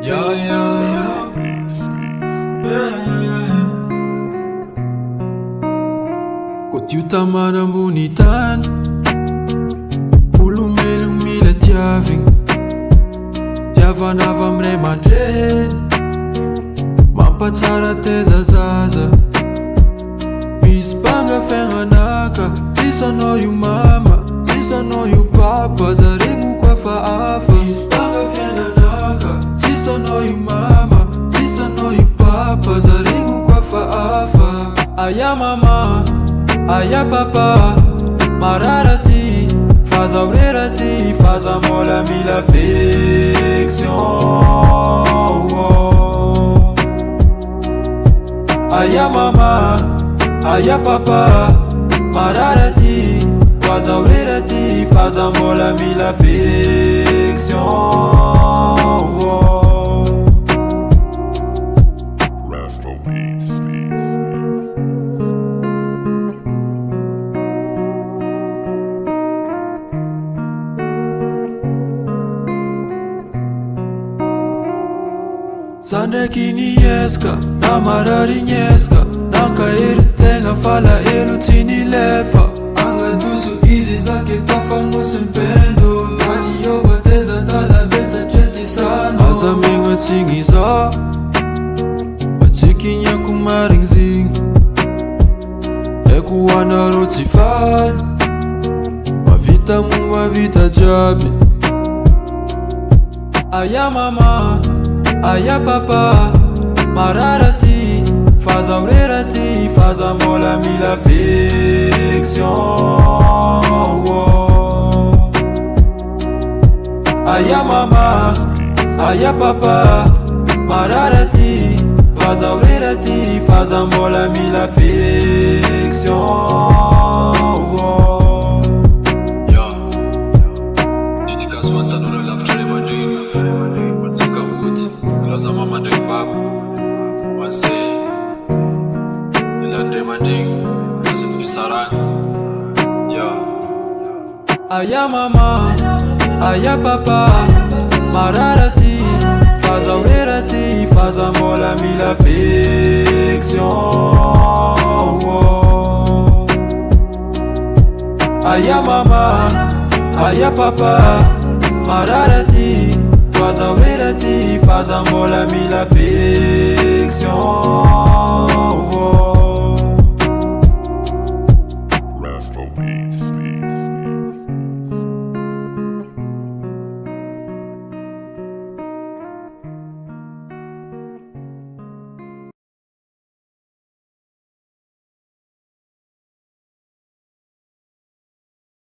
Yeah, yeah, yeah. Koty io tamana ambony tany, olombelogno mila tiavigny, tiavana avy amy ray aman-dreny, mampatsara teza zaza. Misy banga fiaignanaka, tsisy anao io mama, tsisy anao io papa, zaregno koa fa hafa. Misy banga fiaignanaka, tsisy anao io mama, tsisy anao io papa, zaregno koa fa hafa. Aya mama, aya papa, marara ty, faza orera ty, faza mbola mila affection. Aya mama, aya papa, marara ty, faza orera ty, faza mbola mila affection. Sandraiky nieska, na marary nieska, nankahery tegna falahelo tsy nilefa. Agnadoso izy zake tafagnosiny pendo, taniova teza andalabe satria tsy sano. Aza megnatsiny iza, matsikiniako marigny zigny, haiko hoanareo tsy faly, mavita mo mavita jiaby. Aya mama, aya papa, marara ty, faza orera ty, faza mbola mila affection. Aya mama, aya papa, marara ty, faza orera ty, faza mbola mila affection. Aya mama, aya papa, marara ty, faza orera ty, faza mbola mila affection. Aya mama, aya papa, marara ty, faza orera ty, faza mbola mila affection.